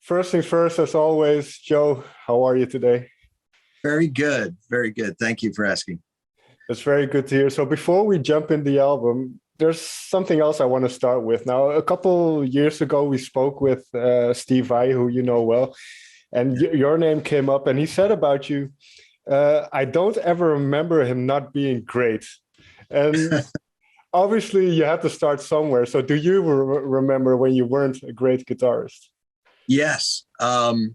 First things first, as always, Joe, how are you today? Very good. Very good. Thank you for asking. It's very good to hear. So before we jump in the album, there's something else I want to start with. Now, a couple years ago, we spoke with Steve Vai, who you know well, and your name came up, and he said about you, I don't ever remember him not being great. And obviously, you had to start somewhere. So do you remember when you weren't a great guitarist? Yes. The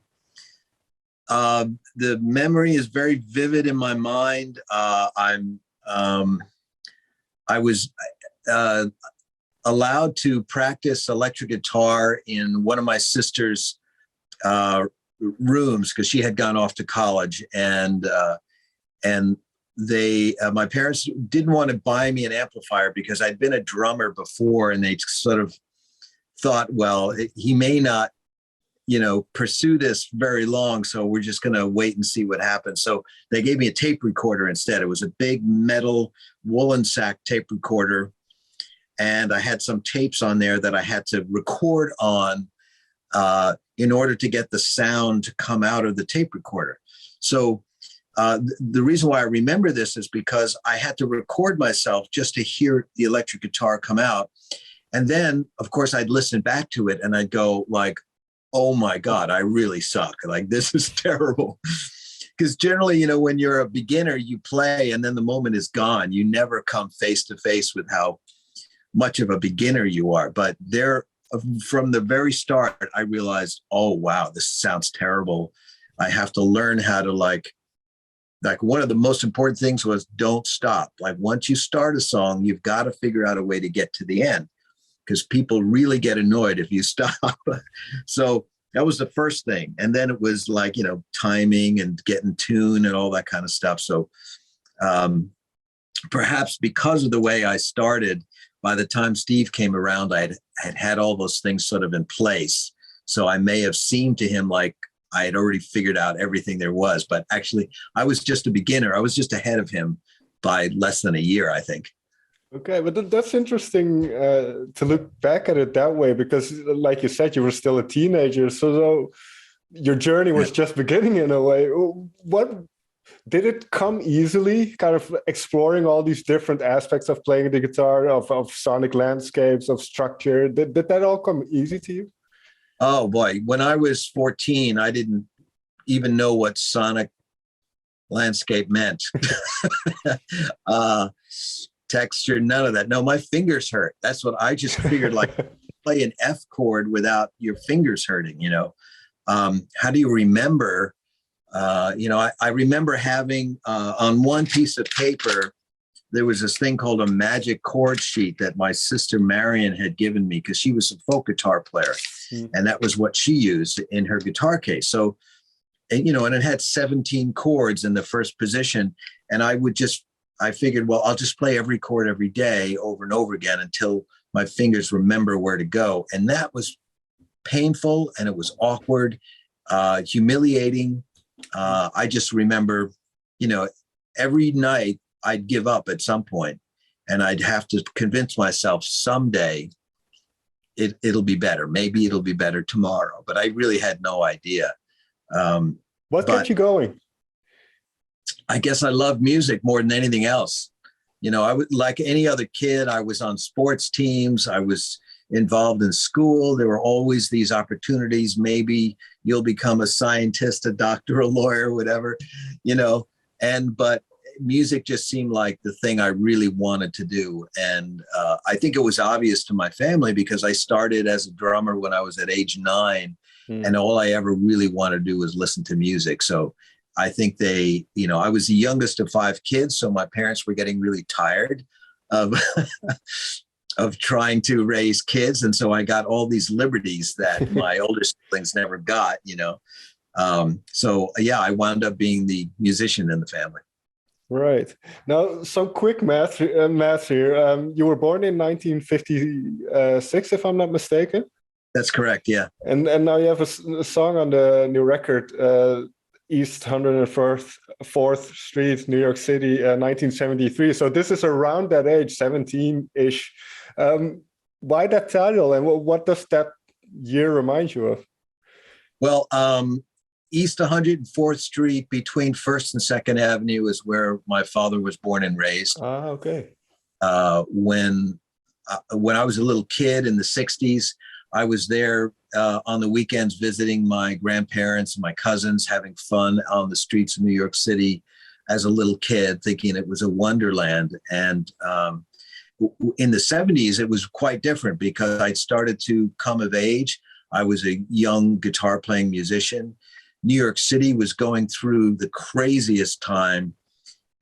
memory is very vivid in my mind. I was allowed to practice electric guitar in one of my sister's rooms because she had gone off to college, and my parents didn't want to buy me an amplifier because I'd been a drummer before, and they sort of thought, well, he may not pursue this very long, so we're just going to wait and see what happens. So they gave me a tape recorder instead. It was a big metal woolen sack tape recorder, and I had some tapes on there that I had to record on in order to get the sound to come out of the tape recorder. So the reason why I remember this is because I had to record myself just to hear the electric guitar come out. And then, of course, I'd listen back to it and I'd go like, oh my God, I really suck. Like, this is terrible. Because generally, when you're a beginner, you play and then the moment is gone. You never come face to face with how much of a beginner you are. But from the very start, I realized, oh, wow, this sounds terrible. I have to learn how to like one of the most important things was don't stop. Like, once you start a song, you've got to figure out a way to get to the end, because people really get annoyed if you stop. So that was the first thing. And then it was like, timing and getting tune and all that kind of stuff. So perhaps because of the way I started, by the time Steve came around, I had all those things sort of in place. So I may have seemed to him like I had already figured out everything there was. But actually, I was just a beginner. I was just ahead of him by less than a year, I think. Okay, but that's interesting to look back at it that way, because like you said, you were still a teenager. So your journey was just beginning in a way. What did it come easily, kind of exploring all these different aspects of playing the guitar, of sonic landscapes, of structure? Did that all come easy to you? Oh boy, when I was 14, I didn't even know what sonic landscape meant. Texture, none of that. No, my fingers hurt. That's what I just figured, like play an F chord without your fingers hurting, How do you remember? I remember having on one piece of paper, there was this thing called a magic chord sheet that my sister Marion had given me because she was a folk guitar player. And that was what she used in her guitar case. So, and it had 17 chords in the first position. And I figured, well, I'll just play every chord every day over and over again until my fingers remember where to go. And that was painful, and it was awkward, humiliating. I just remember, every night I'd give up at some point, and I'd have to convince myself someday it'll be better. Maybe it'll be better tomorrow. But I really had no idea. What kept you going? I guess I love music more than anything else. I would, like any other kid, I was on sports teams. I was involved in school. There were always these opportunities. Maybe you'll become a scientist, a doctor, a lawyer, whatever, but music just seemed like the thing I really wanted to do. And I think it was obvious to my family because I started as a drummer when I was at age 9. And all I ever really wanted to do was listen to music. So I think I was the youngest of 5 kids, so my parents were getting really tired of of trying to raise kids, and so I got all these liberties that my older siblings never got. So I wound up being the musician in the family. Right. Now, some quick math here. You were born in 1956, if I'm not mistaken. That's correct. Yeah. And now you have a song on the new record. East 104th Street, New York City, 1973. So this is around that age, 17-ish. Why that title, and what does that year remind you of? Well, East 104th Street between First and Second Avenue is where my father was born and raised. Ah, okay. When I was a little kid in the 60s, I was there on the weekends visiting my grandparents and my cousins, having fun on the streets of New York City as a little kid, thinking it was a wonderland. And in the 70s, it was quite different because I'd started to come of age. I was a young guitar playing musician. New York City was going through the craziest time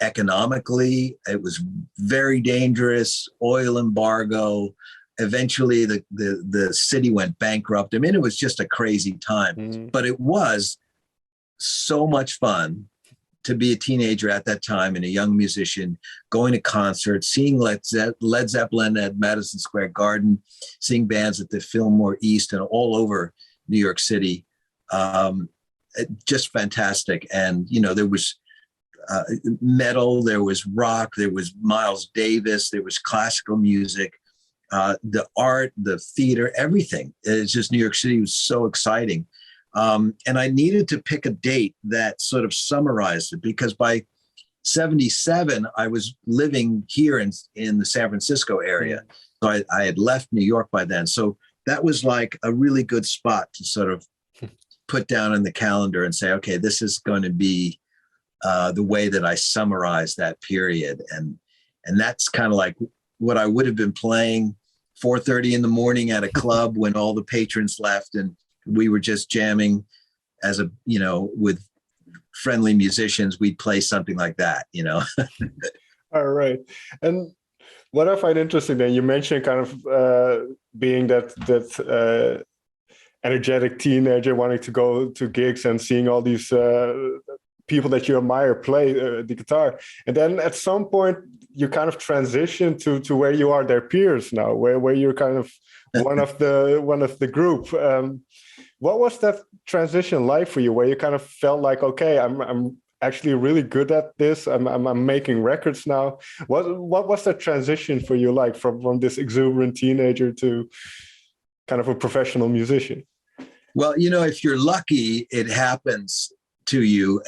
economically. It was very dangerous, oil embargo. Eventually the city went bankrupt. I mean, it was just a crazy time, but it was so much fun to be a teenager at that time and a young musician, going to concerts, seeing Led Zeppelin at Madison Square Garden, seeing bands at the Fillmore East and all over New York City. Just fantastic. And, you know, there was metal, there was rock, there was Miles Davis, there was classical music, the art, the theater, everything. It's just New York City was so exciting. And I needed to pick a date that sort of summarized it, because by 77, I was living here in the San Francisco area. So I had left New York by then. So that was like a really good spot to sort of put down in the calendar and say, okay, this is going to be the way that I summarize that period. And that's kind of like what I would have been playing 4:30 in the morning at a club when all the patrons left and we were just jamming as a, you know, with friendly musicians. We'd play something like that, you know. All right. And what I find interesting then, you mentioned kind of being that energetic teenager wanting to go to gigs and seeing all these people that you admire play the guitar. And then at some point you kind of transition to where you are their peers now, where you're kind of one of the group. What was that transition like for you, where you kind of felt like, okay, I'm actually really good at this. I'm making records now. What was that transition for you like from this exuberant teenager to kind of a professional musician? Well, you know, if you're lucky, it happens to you.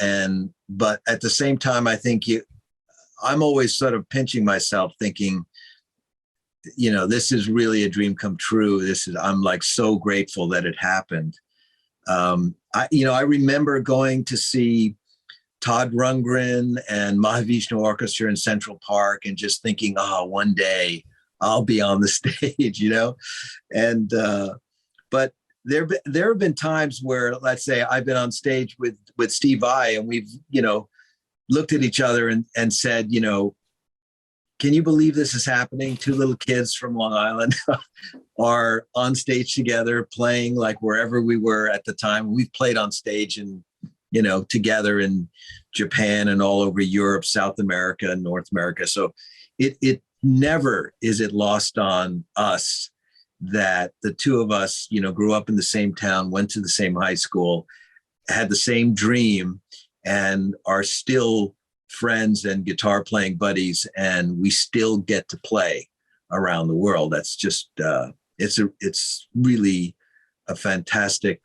But at the same time, I think I'm always sort of pinching myself thinking, you know, this is really a dream come true. I'm like so grateful that it happened. I remember going to see Todd Rundgren and Mahavishnu Orchestra in Central Park and just thinking, oh, one day I'll be on the stage, you know? And, but there have been times where, let's say I've been on stage with Steve Vai and we've, you know, looked at each other and said, you know, can you believe this is happening? Two little kids from Long Island are on stage together playing like wherever we were at the time. We've played on stage and, you know, together in Japan and all over Europe, South America, and North America. So it never is it lost on us that the two of us, you know, grew up in the same town, went to the same high school, had the same dream, and are still friends and guitar playing buddies, and we still get to play around the world. That's just it's really a fantastic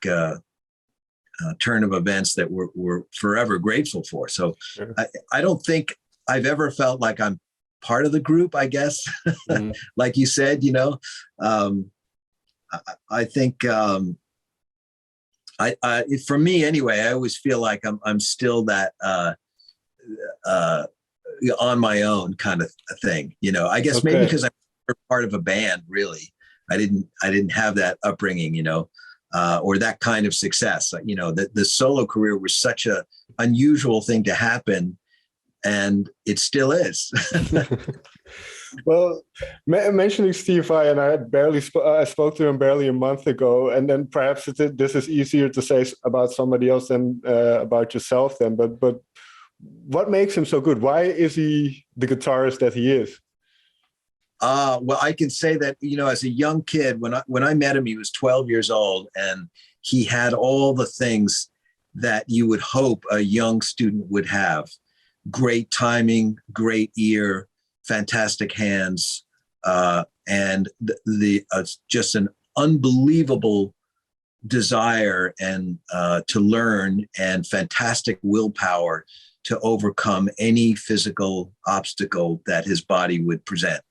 turn of events that we're forever grateful for. So Sure. I don't think I've ever felt like I'm part of the group, I guess. Like you said, you know, I think for me anyway, I always feel like I'm still that on my own kind of thing, you know. I guess maybe because I'm part of a band. Really, I didn't have that upbringing, you know, or that kind of success. You know, the solo career was such a unusual thing to happen, and it still is. Well, mentioning Steve Vai, and I spoke to him barely a month ago, and then perhaps this is easier to say about somebody else than about yourself then, but what makes him so good? Why is he the guitarist that he is? Well, I can say that, you know, as a young kid, when I met him, he was 12 years old, and he had all the things that you would hope a young student would have: great timing, great ear, fantastic hands, and just an unbelievable desire and to learn, and fantastic willpower to overcome any physical obstacle that his body would present.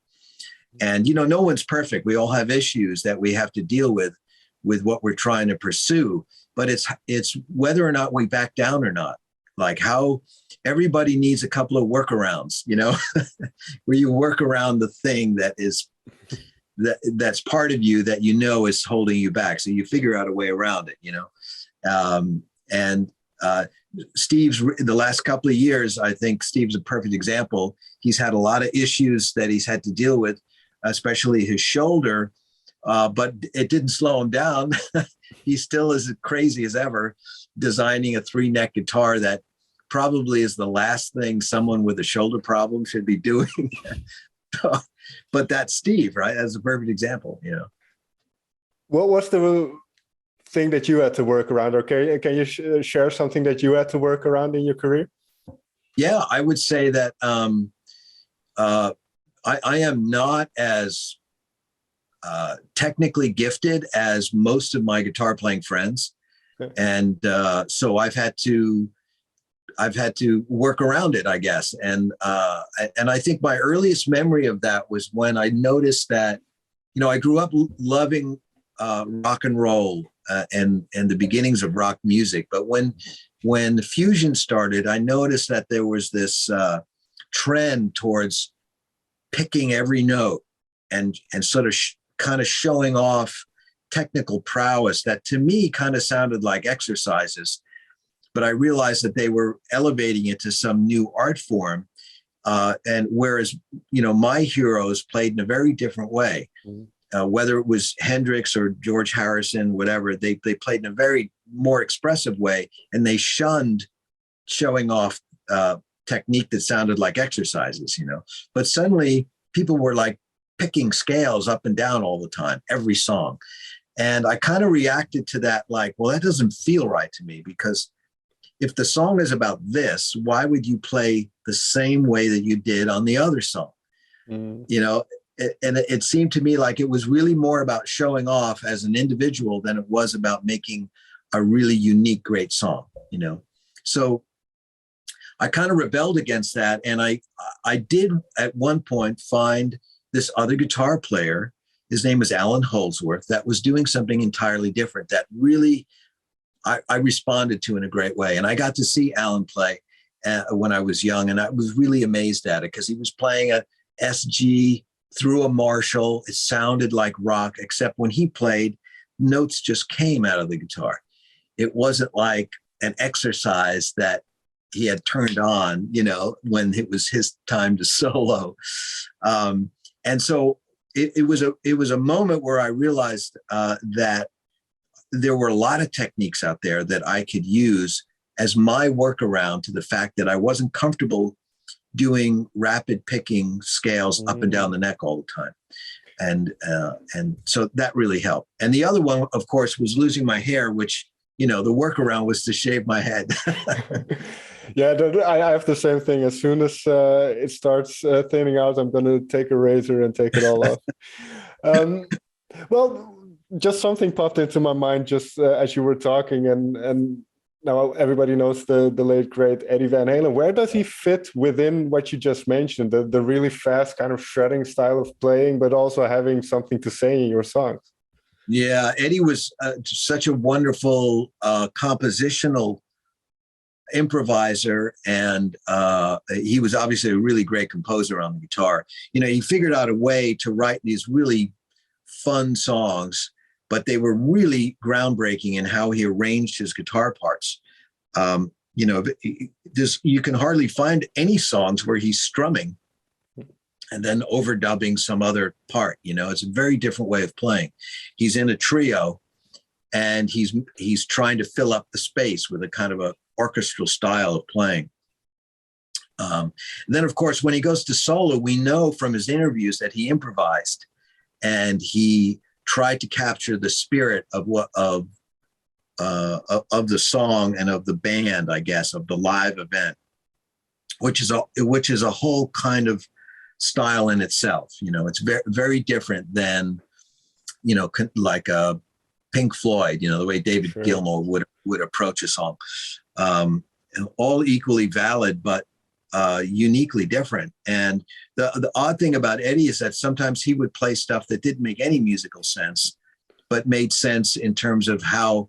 And, you know, no one's perfect. We all have issues that we have to deal with what we're trying to pursue, but it's whether or not we back down or not. Like how everybody needs a couple of workarounds, you know, where you work around the thing that's part of you that, you know, is holding you back. So you figure out a way around it, you know. Steve's, the last couple of years, I think Steve's a perfect example. He's had a lot of issues that he's had to deal with, especially his shoulder, but it didn't slow him down. He's still as crazy as ever, designing a 3-neck guitar that probably is the last thing someone with a shoulder problem should be doing. But that's Steve, right? That's a perfect example, you know. What was the thing that you had to work around, or can you share something that you had to work around in your career? Yeah, I would say that I am not as technically gifted as most of my guitar playing friends. Okay. And so I've had to work around it, I guess. And I think my earliest memory of that was when I noticed that, you know, I grew up loving rock and roll and the beginnings of rock music. But when the fusion started, I noticed that there was this trend towards picking every note and sort of kind of showing off technical prowess that to me kind of sounded like exercises. But I realized that they were elevating it to some new art form. And whereas, you know, my heroes played in a very different way, whether it was Hendrix or George Harrison, whatever, they played in a very more expressive way, and they shunned showing off technique that sounded like exercises, you know. But suddenly people were like picking scales up and down all the time, every song. And I kind of reacted to that like, well, that doesn't feel right to me, because if the song is about this, why would you play the same way that you did on the other song? You know, and it seemed to me like it was really more about showing off as an individual than it was about making a really unique, great song, you know? So I kind of rebelled against that. And I did at one point find this other guitar player, his name was Alan Holdsworth, that was doing something entirely different that really I responded to in a great way. And I got to see Alan play when I was young, and I was really amazed at it because he was playing a SG through a Marshall. It sounded like rock, except when he played, notes just came out of the guitar. It wasn't like an exercise that he had turned on, you know, when it was his time to solo. And so it was a moment where I realized that there were a lot of techniques out there that I could use as my workaround to the fact that I wasn't comfortable doing rapid picking scales up and down the neck all the time. And so that really helped. And the other one, of course, was losing my hair, which, you know, the workaround was to shave my head. Yeah, I have the same thing. As soon as it starts thinning out, I'm going to take a razor and take it all off. Well, just something popped into my mind just as you were talking, and now everybody knows the late great Eddie Van Halen. Where does he fit within what you just mentioned, the really fast kind of shredding style of playing, but also having something to say in your songs? Yeah, Eddie was such a wonderful compositional improviser, and he was obviously a really great composer on the guitar. You know, he figured out a way to write these really fun songs, but they were really groundbreaking in how he arranged his guitar parts. You know, you can hardly find any songs where he's strumming and then overdubbing some other part. You know, it's a very different way of playing. He's in a trio, and he's trying to fill up the space with a kind of a orchestral style of playing. And then, of course, when he goes to solo, we know from his interviews that he improvised, and he tried to capture the spirit of the song and of the band, I guess, of the live event, which is a whole kind of style in itself. You know, it's very, very different than, you know, like a Pink Floyd, the way David Sure. Gilmour would approach a song. All equally valid, but uniquely different. And the odd thing about Eddie is that sometimes he would play stuff that didn't make any musical sense, but made sense in terms of how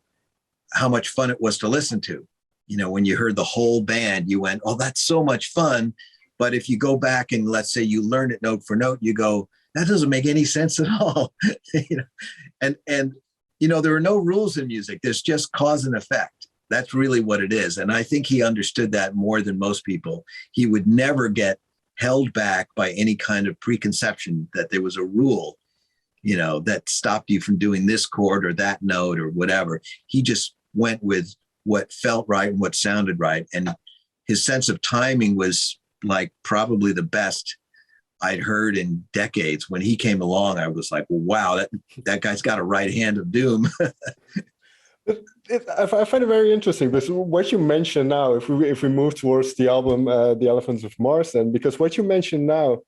much fun it was to listen to. When you heard the whole band, you went, oh, that's so much fun. But if you go back and let's say you learn it note for note, you go, that doesn't make any sense at all. And there are no rules in music. There's just cause and effect. That's really what it is. And I think he understood that more than most people. He would never get held back by any kind of preconception that there was a rule, that stopped you from doing this chord or that note or whatever. He just went with what felt right and what sounded right. And his sense of timing was like probably the best I'd heard in decades. When he came along, I was like, well, wow, that guy's got a right hand of doom. I find it very interesting, because what you mentioned now, if we move towards the album, The Elephants of Mars, then, because what you mentioned now,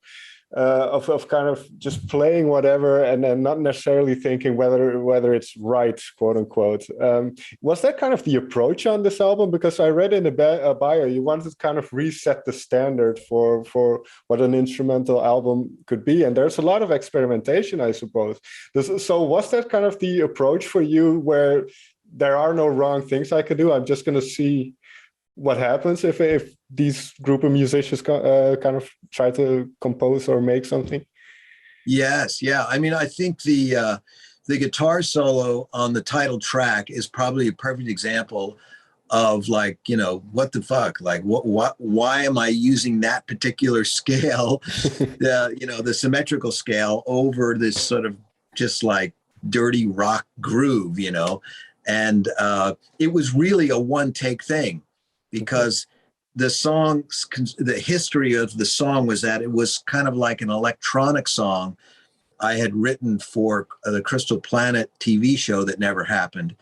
of kind of just playing whatever and then not necessarily thinking whether it's right, quote unquote. Was that kind of the approach on this album? Because I read in the bio, you wanted to kind of reset the standard for what an instrumental album could be. And there's a lot of experimentation, I suppose. So was that kind of the approach for you, where there are no wrong things I could do? I'm just going to see what happens if these group of musicians kind of try to compose or make something? Yes. Yeah. I mean, I think the guitar solo on the title track is probably a perfect example of like, what the fuck, like why am I using that particular scale, the symmetrical scale over this sort of just like dirty rock groove, and it was really a one take thing, because the history of the song was that it was kind of like an electronic song I had written for the Crystal Planet TV show that never happened.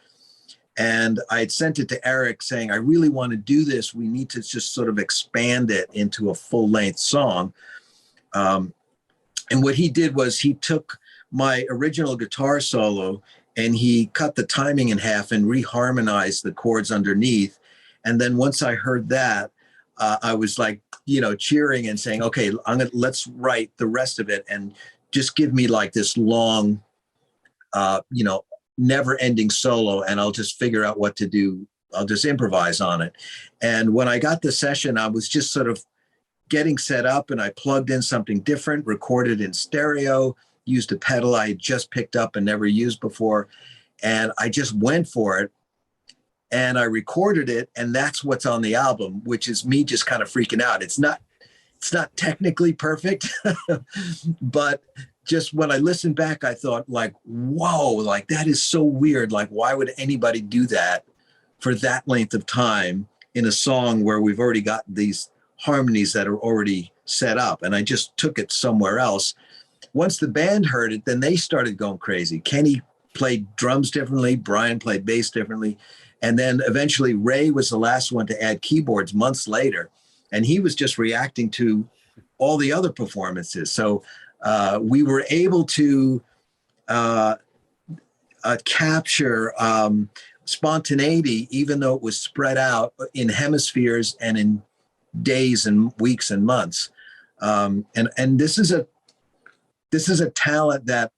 And I had sent it to Eric saying, I really want to do this. We need to just sort of expand it into a full length song. And what he did was he took my original guitar solo and he cut the timing in half and reharmonized the chords underneath. And then once I heard that, I was like, cheering and saying, okay, let's write the rest of it and just give me like this long, never ending solo, and I'll just figure out what to do. I'll just improvise on it. And when I got the session, I was just sort of getting set up, and I plugged in something different, recorded in stereo, used a pedal I had just picked up and never used before. And I just went for it. And I recorded it, and that's what's on the album, which is me just kind of freaking out. It's not technically perfect, but just when I listened back, I thought like, whoa, like that is so weird. Like, why would anybody do that for that length of time in a song where we've already got these harmonies that are already set up? And I just took it somewhere else. Once the band heard it, then they started going crazy. Kenny played drums differently. Brian played bass differently. And then eventually Ray was the last one to add keyboards months later. And he was just reacting to all the other performances. So we were able to capture spontaneity, even though it was spread out in hemispheres and in days and weeks and months. And this is a talent that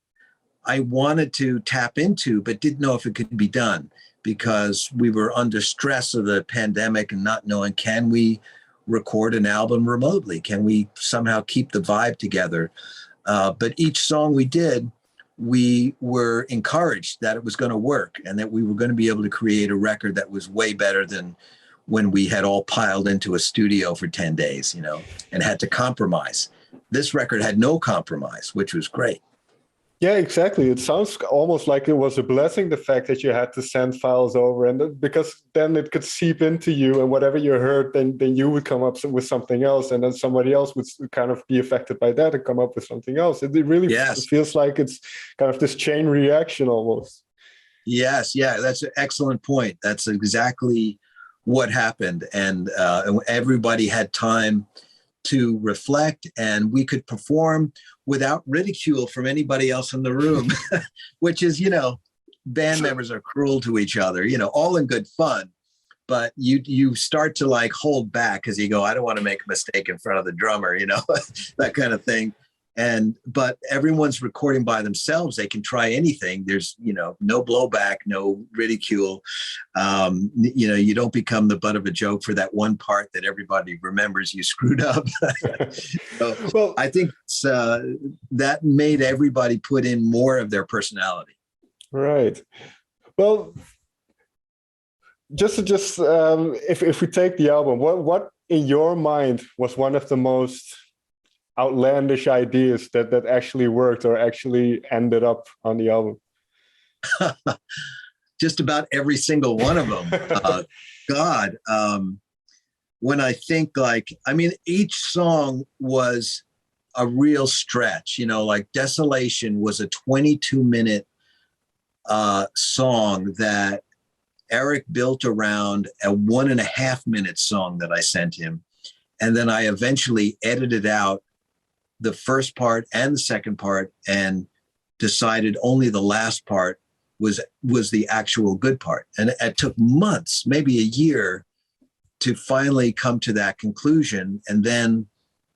I wanted to tap into, but didn't know if it could be done, because we were under stress of the pandemic and not knowing, can we record an album remotely? Can we somehow keep the vibe together? But each song we did, we were encouraged that it was going to work and that we were going to be able to create a record that was way better than when we had all piled into a studio for 10 days, and had to compromise. This record had no compromise, which was great. Yeah, exactly. It sounds almost like it was a blessing, the fact that you had to send files over, and because then it could seep into you, and whatever you heard, then you would come up with something else, and then somebody else would kind of be affected by that and come up with something else. It really feels like it's kind of this chain reaction almost. Yes, yeah, that's an excellent point. That's exactly what happened, and everybody had time to reflect, and we could perform without ridicule from anybody else in the room, which is, band members are cruel to each other, all in good fun. But you start to like hold back because you go, I don't want to make a mistake in front of the drummer, that kind of thing. But everyone's recording by themselves. They can try anything. There's, no blowback, no ridicule. You don't become the butt of a joke for that one part that everybody remembers you screwed up. So, well, I think that made everybody put in more of their personality. Right. Well, if we take the album, what in your mind was one of the most outlandish ideas that actually worked or actually ended up on the album? Just about every single one of them. When I think each song was a real stretch, like Desolation was a 22-minute song that Eric built around a 1.5-minute song that I sent him. And then I eventually edited out the first part and the second part and decided only the last part was the actual good part. And it took months, maybe a year, to finally come to that conclusion. And then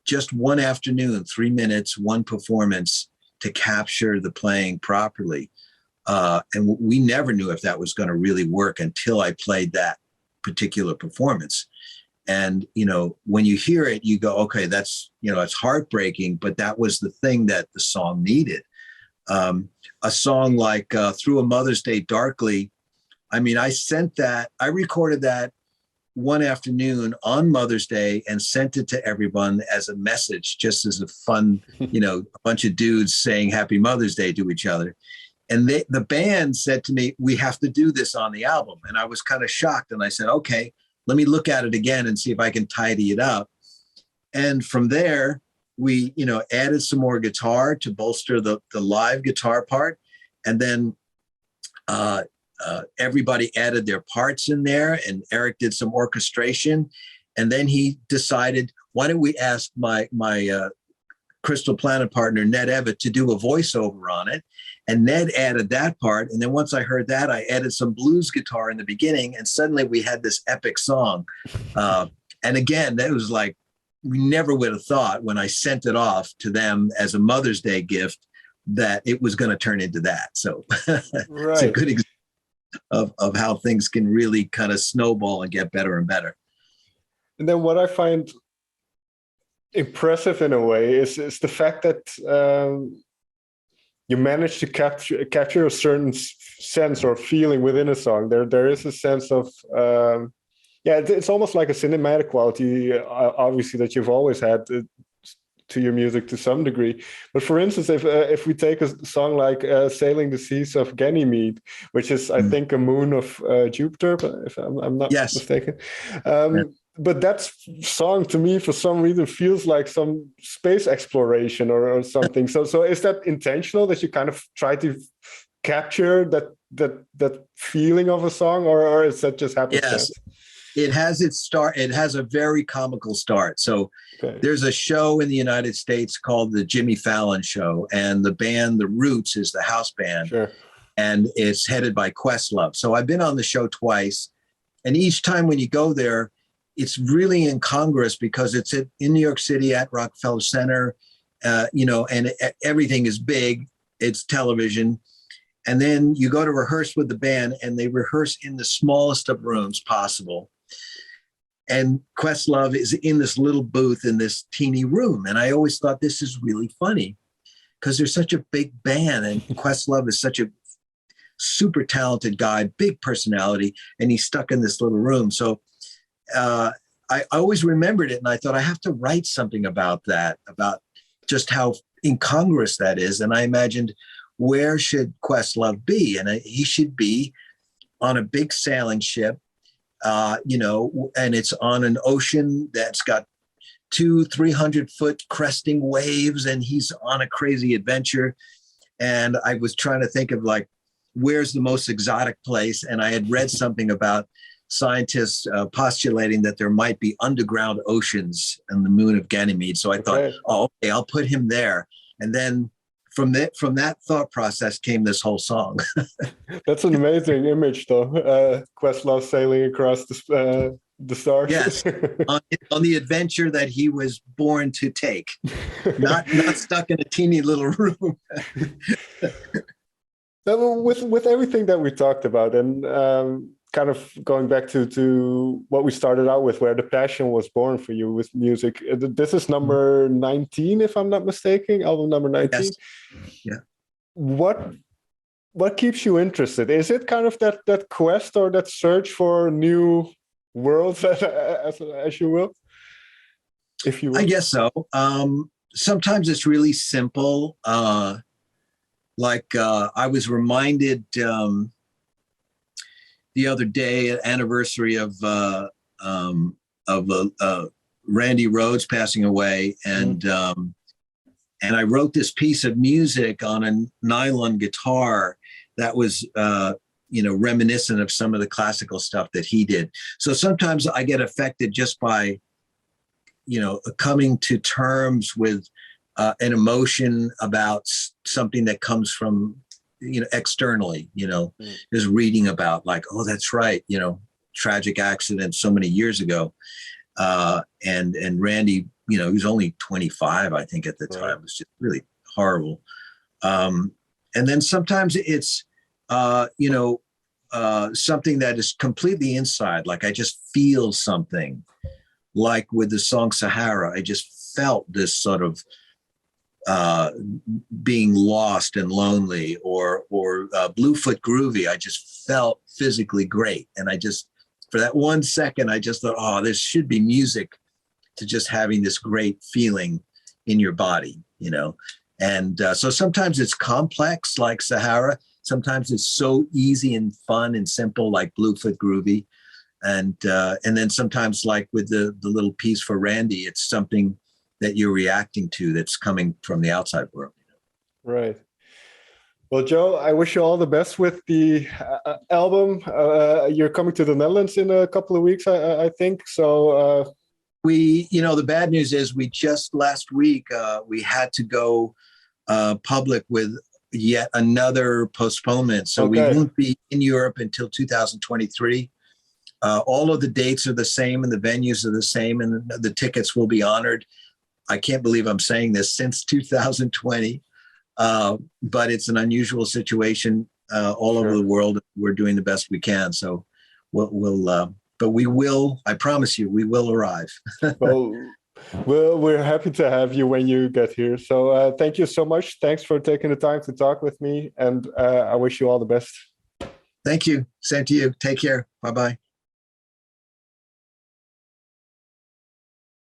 just one afternoon, 3 minutes, one performance to capture the playing properly. And we never knew if that was going to really work until I played that particular performance. And, when you hear it, you go, okay, that's, it's heartbreaking, but that was the thing that the song needed. A song like Through a Mother's Day Darkly. I recorded that one afternoon on Mother's Day and sent it to everyone as a message, just as a fun, a bunch of dudes saying Happy Mother's Day to each other. And the band said to me, we have to do this on the album. And I was kind of shocked. And I said, okay, let me look at it again and see if I can tidy it up. And from there, we, added some more guitar to bolster the live guitar part. And then everybody added their parts in there, and Eric did some orchestration. And then he decided, why don't we ask my Crystal Planet partner, Ned Evett, to do a voiceover on it. And Ned added that part. And then once I heard that, I added some blues guitar in the beginning. And suddenly we had this epic song. And again, that was like, we never would have thought when I sent it off to them as a Mother's Day gift that it was going to turn into that. So right. It's a good example of how things can really kind of snowball and get better and better. And then what I find impressive in a way is the fact that you manage to capture a certain sense or feeling within a song. There is a sense of it's almost like a cinematic quality, obviously, that you've always had to your music to some degree. But for instance, if we take a song like Sailing the Seas of Ganymede, which is, I think, a moon of Jupiter, if I'm not mistaken. But that song to me, for some reason, feels like some space exploration or something. So is that intentional, that you kind of try to capture that feeling of a song, or is that just happenstance? Yes. It has its start. It has a very comical start. So There's a show in the United States called the Jimmy Fallon Show, and the band, The Roots, is the house band. Sure. And it's headed by Questlove. So I've been on the show twice, and each time when you go there, it's really incongruous because it's in New York City at Rockefeller Center, and everything is big. It's television. And then you go to rehearse with the band, and they rehearse in the smallest of rooms possible. And Questlove is in this little booth in this teeny room. And I always thought, this is really funny because they're such a big band, and Questlove is such a super talented guy, big personality, and he's stuck in this little room. So I always remembered it, and I thought, I have to write something about that, about just how incongruous that is. And I imagined, where should Questlove be? And he should be on a big sailing ship, and it's on an ocean that's got 200-300 foot cresting waves, and he's on a crazy adventure. And I was trying to think of like, where's the most exotic place? And I had read something about scientists postulating that there might be underground oceans on the moon of Ganymede. So I thought, okay, I'll put him there. And then from that thought process came this whole song. That's an amazing image, though. Questlove sailing across the stars. Yes, on the adventure that he was born to take, not stuck in a teeny little room. With everything that we talked about, and kind of going back to what we started out with, where the passion was born for you with music. This is number 19, if I'm not mistaken, album number 19. Yes. Yeah. What keeps you interested? Is it kind of that quest or that search for new worlds, as you will? If you will. I guess so. Sometimes it's really simple. I was reminded the other day, anniversary of Randy Rhoads passing away, and I wrote this piece of music on a nylon guitar that was reminiscent of some of the classical stuff that he did. So sometimes I get affected just by coming to terms with an emotion about something that comes from externally, just reading about, like, oh, that's right, tragic accident so many years ago, and Randy, he was only 25, I think, at the time. It was just really horrible. And then sometimes it's something that is completely inside, like I just feel something, like with the song Sahara. I just felt this sort of being lost and lonely, or Bluefoot Groovy. I just felt physically great. And I just, for that 1 second, I just thought, oh, there should be music to just having this great feeling in your body, And so sometimes it's complex, like Sahara. Sometimes it's so easy and fun and simple, like Bluefoot Groovy. And then sometimes, like with the little piece for Randy, it's something that you're reacting to that's coming from the outside world. Right. Well, Joe, I wish you all the best with the album. You're coming to the Netherlands in a couple of weeks, I think. So the bad news is we just last week, we had to go public with yet another postponement. So we won't be in Europe until 2023. All of the dates are the same and the venues are the same, and the tickets will be honored. I can't believe I'm saying this, since 2020, but it's an unusual situation all over the world. We're doing the best we can. So but we will, I promise you, we will arrive. Well, we're happy to have you when you get here. So thank you so much. Thanks for taking the time to talk with me. And I wish you all the best. Thank you. Same to you. Take care. Bye-bye.